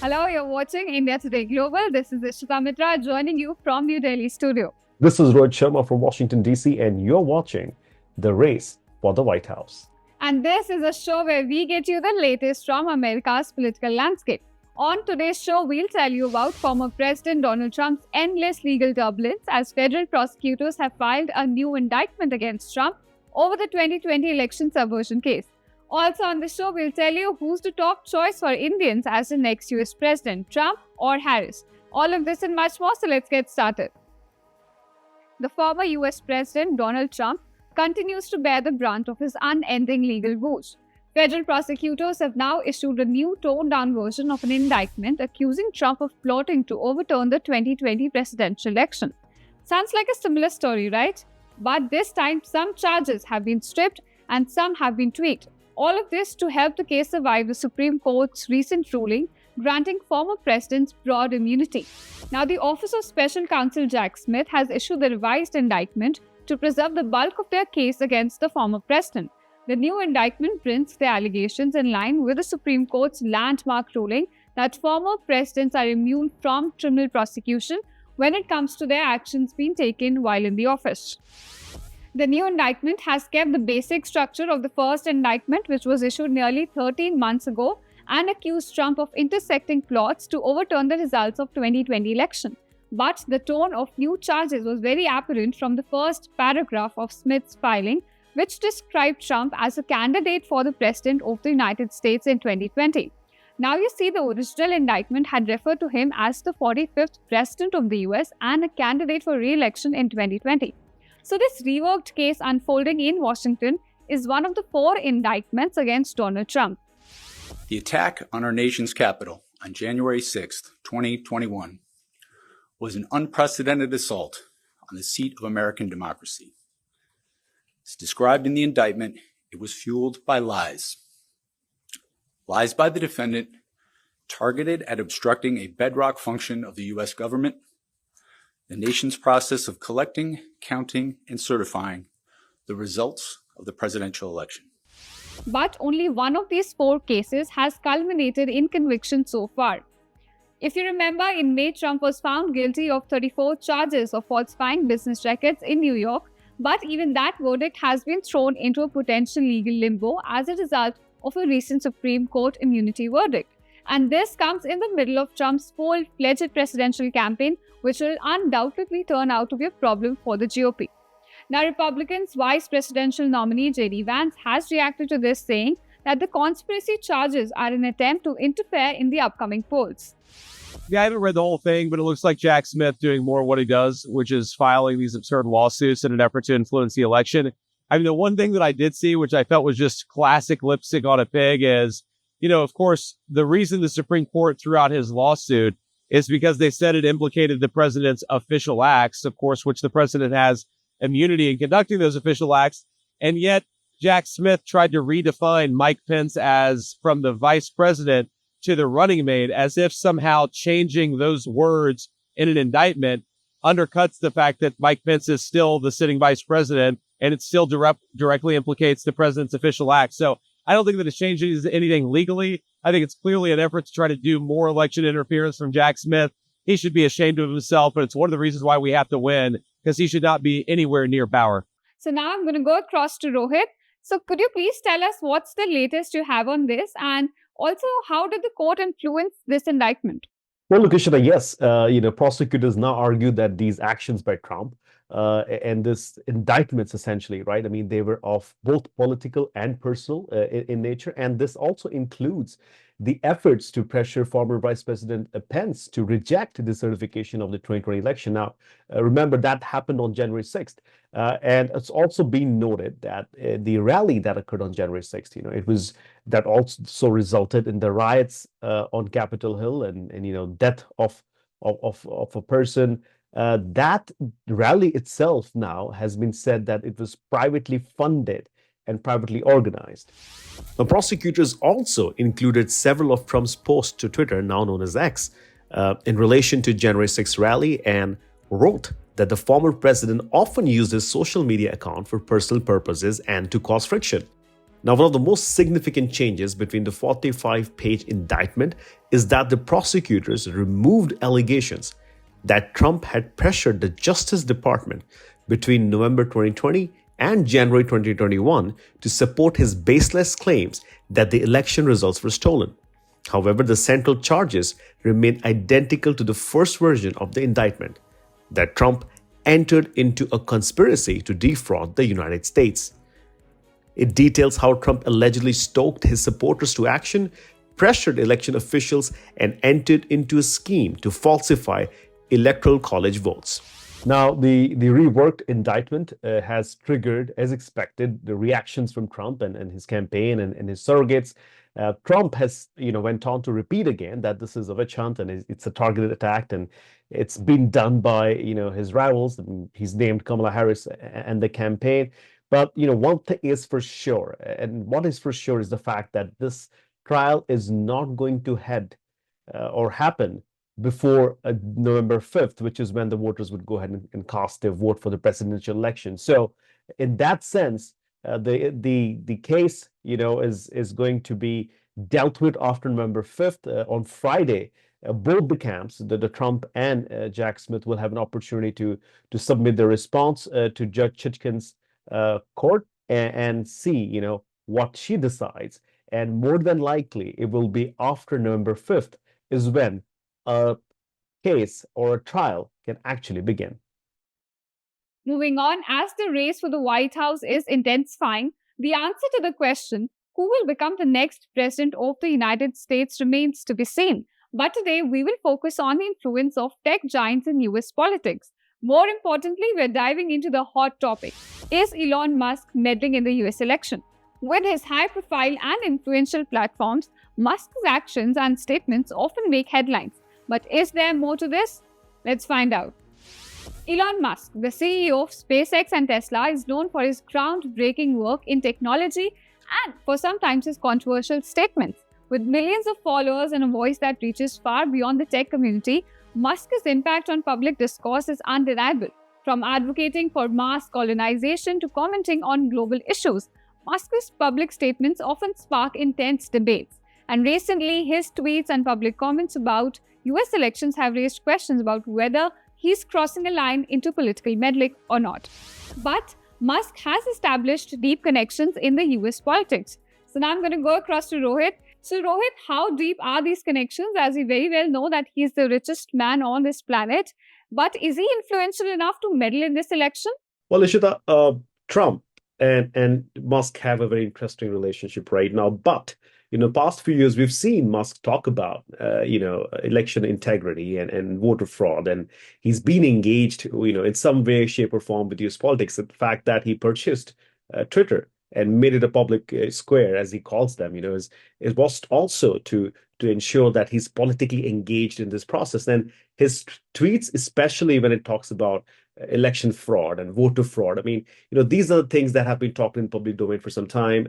Hello, you're watching India Today Global. This is Ishita Mitra joining you from New Delhi studio. This is Rohit Sharma from Washington, D.C., and you're watching The Race for the White House. And this is a show where we get you the latest from America's political landscape. On today's show, we'll tell you about former President Donald Trump's endless legal turbulence as federal prosecutors have filed a new indictment against Trump over the 2020 election subversion case. Also on the show, we'll tell you who's the top choice for Indians as the next US president, Trump or Harris. All of this and much more, so let's get started. The former US President Donald Trump continues to bear the brunt of his unending legal woes. Federal prosecutors have now issued a new toned-down version of an indictment accusing Trump of plotting to overturn the 2020 presidential election. Sounds like a similar story, right? But this time, some charges have been stripped and some have been tweaked. All of this to help the case survive the Supreme Court's recent ruling granting former presidents broad immunity. Now, the Office of Special Counsel Jack Smith has issued the revised indictment to preserve the bulk of their case against the former president. The new indictment brings the allegations in line with the Supreme Court's landmark ruling that former presidents are immune from criminal prosecution when it comes to their actions being taken while in the office. The new indictment has kept the basic structure of the first indictment, which was issued nearly 13 months ago, and accused Trump of intersecting plots to overturn the results of 2020 election. But the tone of new charges was very apparent from the first paragraph of Smith's filing, which described Trump as a candidate for the president of the United States in 2020. Now you see, the original indictment had referred to him as the 45th president of the US and a candidate for re-election in 2020. So this reworked case unfolding in Washington is one of the 4 indictments against Donald Trump. The attack on our nation's capital on January 6, 2021 was an unprecedented assault on the seat of American democracy. As described in the indictment, it was fueled by lies. Lies by the defendant targeted at obstructing a bedrock function of the U.S. government, the nation's process of collecting, counting, and certifying the results of the presidential election. But only one of these 4 cases has culminated in conviction so far. If you remember, in May, Trump was found guilty of 34 charges of falsifying business records in New York, but even that verdict has been thrown into a potential legal limbo as a result of a recent Supreme Court immunity verdict. And this comes in the middle of Trump's full-fledged presidential campaign, which will undoubtedly turn out to be a problem for the GOP. Now, Republicans' vice presidential nominee J.D. Vance has reacted to this, saying that the conspiracy charges are an attempt to interfere in the upcoming polls. Yeah, I haven't read the whole thing, but it looks like Jack Smith doing more of what he does, which is filing these absurd lawsuits in an effort to influence the election. I mean, the one thing that I did see, which I felt was just classic lipstick on a pig, is, of course, the reason the Supreme Court threw out his lawsuit is because they said it implicated the president's official acts, of course, which the president has immunity in conducting those official acts. And yet Jack Smith tried to redefine Mike Pence as from the vice president to the running mate, as if somehow changing those words in an indictment undercuts the fact that Mike Pence is still the sitting vice president and it still directly implicates the president's official acts. So I don't think that it changes anything legally. I think it's clearly an effort to try to do more election interference from Jack Smith. He should be ashamed of himself, but it's one of the reasons why we have to win, because he should not be anywhere near power. So now I'm going to go across to Rohit. So could you please tell us what's the latest you have on this, and also how did the court influence this indictment? Well, look, Ishita, yes, prosecutors now argue that these actions by Trump and this indictments essentially, right? I mean, they were of both political and personal in nature. And this also includes the efforts to pressure former Vice President Pence to reject the certification of the 2020 election. Now, remember that happened on January 6th. And it's also been noted that the rally that occurred on January 6th, it was that also resulted in the riots on Capitol Hill and death of a person. That rally itself now has been said that it was privately funded and privately organized. The prosecutors also included several of Trump's posts to Twitter, now known as X, in relation to January 6th rally, and wrote that the former president often used his social media account for personal purposes and to cause friction. Now, one of the most significant changes between the 45-page indictment is that the prosecutors removed allegations that Trump had pressured the Justice Department between November 2020 and January 2021 to support his baseless claims that the election results were stolen. However, the central charges remain identical to the first version of the indictment, that Trump entered into a conspiracy to defraud the United States. It details how Trump allegedly stoked his supporters to action, pressured election officials, and entered into a scheme to falsify electoral college votes. Now, the reworked indictment has triggered, as expected, the reactions from Trump and his campaign and his surrogates. Trump has, went on to repeat again that this is a witch hunt and it's a targeted attack, and it's been done by, his rivals. He's named Kamala Harris and the campaign. But, one thing is for sure, and what is for sure is the fact that this trial is not going to happen before November 5th, which is when the voters would go ahead and cast their vote for the presidential election. So in that sense, the case, is going to be dealt with after November 5th. On Friday, both the camps, the Trump and Jack Smith, will have an opportunity to submit their response to Judge Chitkin's court and see, what she decides. And more than likely, it will be after November 5th is when a case or a trial can actually begin. Moving on, as the race for the White House is intensifying, the answer to the question, who will become the next president of the United States, remains to be seen. But today, we will focus on the influence of tech giants in US politics. More importantly, we're diving into the hot topic. Is Elon Musk meddling in the US election? With his high-profile and influential platforms, Musk's actions and statements often make headlines. But is there more to this? Let's find out. Elon Musk, the CEO of SpaceX and Tesla, is known for his groundbreaking work in technology and for sometimes his controversial statements. With millions of followers and a voice that reaches far beyond the tech community, Musk's impact on public discourse is undeniable. From advocating for Mars colonization to commenting on global issues, Musk's public statements often spark intense debates. And recently, his tweets and public comments about US elections have raised questions about whether he's crossing a line into political meddling or not. But Musk has established deep connections in the US politics. So now I'm going to go across to Rohit. So Rohit, how deep are these connections? As we very well know that he's the richest man on this planet. But is he influential enough to meddle in this election? Well, Ishita, Trump and Musk have a very interesting relationship right now. But in the past few years, we've seen Musk talk about, election integrity and voter fraud. And he's been engaged, in some way, shape or form with US politics. The fact that he purchased Twitter and made it a public square, as he calls them, it was also to ensure that he's politically engaged in this process. And his tweets, especially when it talks about election fraud and voter fraud, I mean, these are the things that have been talked in public domain for some time.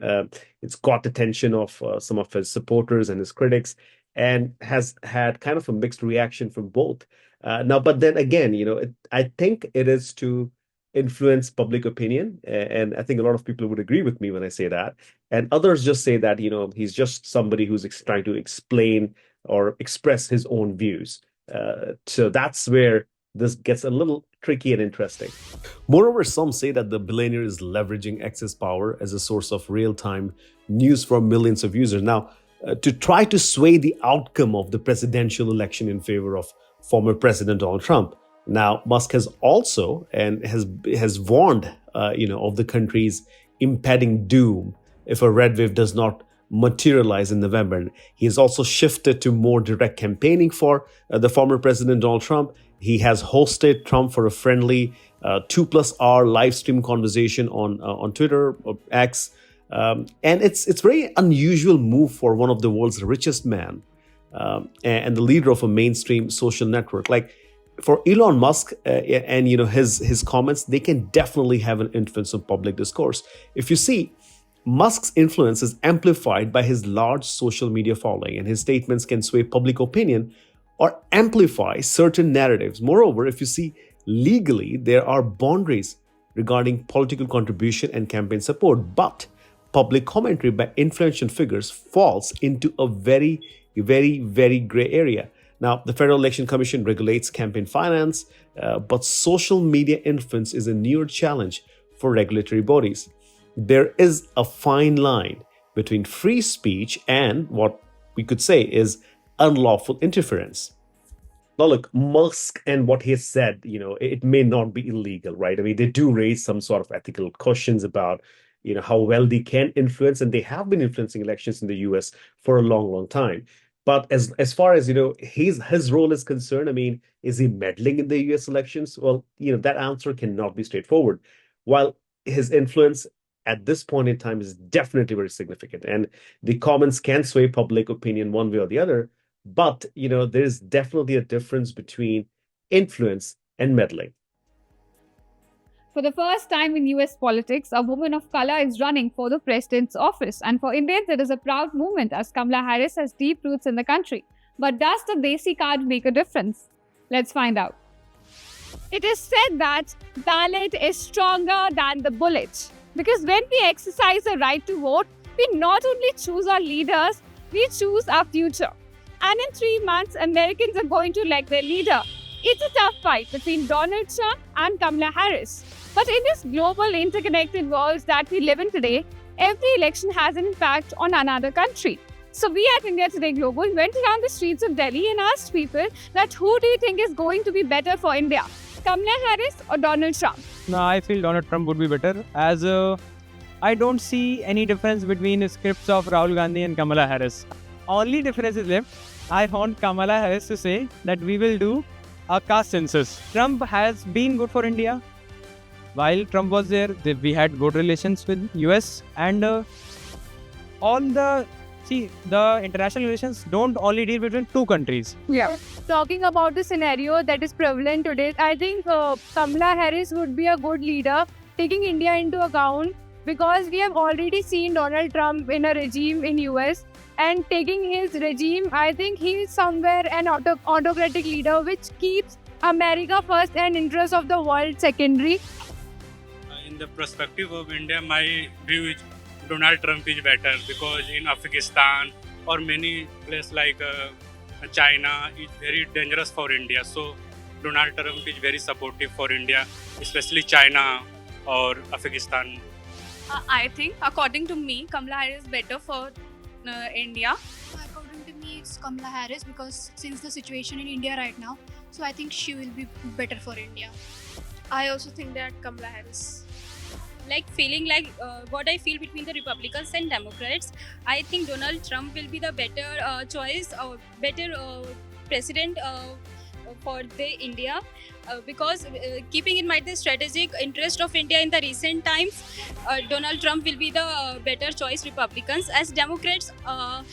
It's got the attention of some of his supporters and his critics, and has had kind of a mixed reaction from both. Now, but then again, I think it is to influence public opinion. And I think a lot of people would agree with me when I say that. And others just say that, he's just somebody who's trying to explain or express his own views. So that's where this gets a little tricky and interesting. Moreover, some say that the billionaire is leveraging excess power as a source of real-time news for millions of users. Now, to try to sway the outcome of the presidential election in favor of former President Donald Trump. Now, Musk has also and has warned, of the country's impending doom if a red wave does not materialize in November. And he has also shifted to more direct campaigning for the former President Donald Trump. He has hosted Trump for a friendly 2+ hour live stream conversation on Twitter or X. And it's very unusual move for one of the world's richest men and the leader of a mainstream social network. Like, for Elon Musk and his comments, they can definitely have an influence on public discourse. If you see, Musk's influence is amplified by his large social media following, and his statements can sway public opinion or amplify certain narratives. Moreover, if you see, legally, there are boundaries regarding political contribution and campaign support. But public commentary by influential figures falls into a very, very, very gray area. Now, the Federal Election Commission regulates campaign finance, but social media influence is a newer challenge for regulatory bodies. There is a fine line between free speech and what we could say is unlawful interference. Now, look, Musk and what he has said, it may not be illegal, right? I mean, they do raise some sort of ethical questions about, how well they can influence, and they have been influencing elections in the US for a long, long time. But as far as, his role is concerned, I mean, is he meddling in the US elections? Well, that answer cannot be straightforward. While his influence at this point in time is definitely very significant, and the comments can sway public opinion one way or the other. But, there's definitely a difference between influence and meddling. For the first time in US politics, a woman of color is running for the president's office. And for Indians, it is a proud moment as Kamala Harris has deep roots in the country. But does the Desi card make a difference? Let's find out. It is said that ballot is stronger than the bullet. Because when we exercise the right to vote, we not only choose our leaders, we choose our future. And in 3 months, Americans are going to elect their leader. It's a tough fight between Donald Trump and Kamala Harris. But in this global interconnected world that we live in today, every election has an impact on another country. So we at India Today Global went around the streets of Delhi and asked people that who do you think is going to be better for India? Kamala Harris or Donald Trump? No, I feel Donald Trump would be better, as I don't see any difference between the scripts of Rahul Gandhi and Kamala Harris. Only difference is left. I want Kamala Harris to say that we will do a caste census. Trump has been good for India. While Trump was there, we had good relations with US, and all the international relations don't only deal between two countries. Yeah. Talking about the scenario that is prevalent today, I think Kamala Harris would be a good leader, taking India into account, because we have already seen Donald Trump in a regime in US, and taking his regime, I think he is somewhere an autocratic leader which keeps America first and interests of the world secondary. In the perspective of India, my view is Donald Trump is better, because in Afghanistan or many places like China is very dangerous for India. So Donald Trump is very supportive for India, especially China or Afghanistan. I think, according to me, Kamala Harris is better for India. According to me, it's Kamala Harris, because since the situation in India right now, so I think she will be better for India. I also think that Kamala Harris. Like feeling like what I feel between the Republicans and Democrats, I think Donald Trump will be the better choice or better president for the India, because keeping in mind the strategic interest of India in the recent times, Donald Trump will be the better choice. Republicans, as Democrats are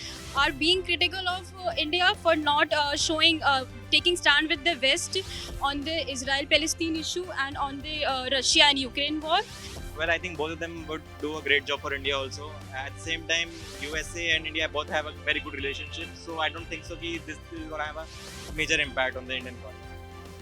being critical of India for not taking stand with the West on the Israel-Palestine issue and on the Russia and Ukraine war. Well, I think both of them would do a great job for India also. At the same time, USA and India both have a very good relationship, so I don't think so that this is going to have a major impact on the Indian economy.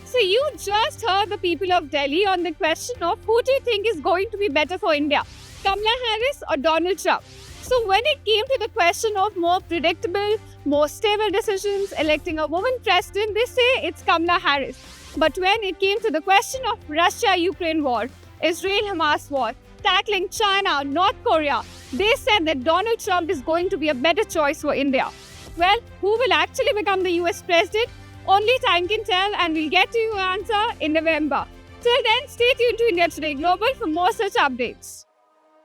So you just heard the people of Delhi on the question of who do you think is going to be better for India, Kamala Harris or Donald Trump? So when it came to the question of more predictable, more stable decisions, electing a woman president, they say it's Kamala Harris. But when it came to the question of Russia-Ukraine war, Israel-Hamas war, tackling China, North Korea, they said that Donald Trump is going to be a better choice for India. Well, who will actually become the US president? Only time can tell, and we'll get to your answer in November. Till then, stay tuned to India Today Global for more such updates.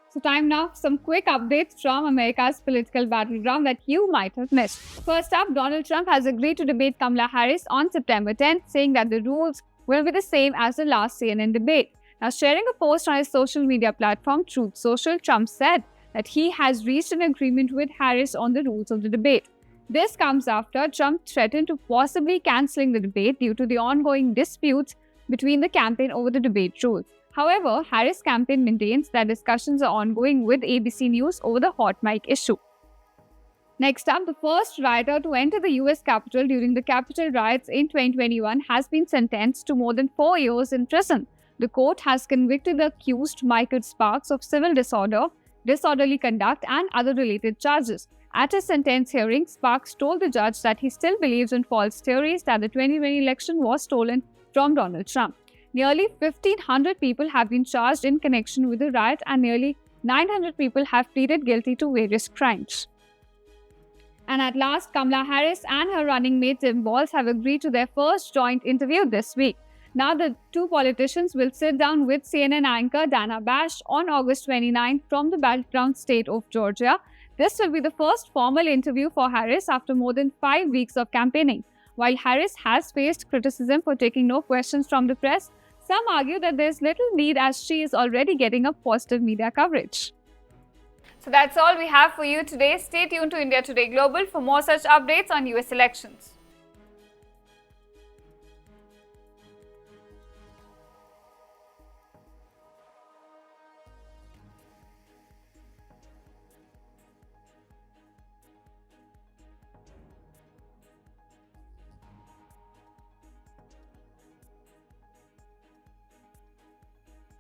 So time now for some quick updates from America's political battleground that you might have missed. First up, Donald Trump has agreed to debate Kamala Harris on September 10th, saying that the rules will be the same as the last CNN debate. Now, sharing a post on his social media platform, Truth Social, Trump said that he has reached an agreement with Harris on the rules of the debate. This comes after Trump threatened to possibly cancelling the debate due to the ongoing disputes between the campaign over the debate rules. However, Harris' campaign maintains that discussions are ongoing with ABC News over the hot mic issue. Next up, the first rioter to enter the US Capitol during the Capitol riots in 2021 has been sentenced to more than 4 years in prison. The court has convicted the accused, Michael Sparks, of civil disorder, disorderly conduct, and other related charges. At his sentence hearing, Sparks told the judge that he still believes in false theories that the 2020 election was stolen from Donald Trump. Nearly 1,500 people have been charged in connection with the riot, and nearly 900 people have pleaded guilty to various crimes. And at last, Kamala Harris and her running mate Tim Walz have agreed to their first joint interview this week. Now, the two politicians will sit down with CNN anchor Dana Bash on August 29 from the battleground state of Georgia. This will be the first formal interview for Harris after more than 5 weeks of campaigning. While Harris has faced criticism for taking no questions from the press, some argue that there is little need as she is already getting a positive media coverage. So that's all we have for you today. Stay tuned to India Today Global for more such updates on US elections.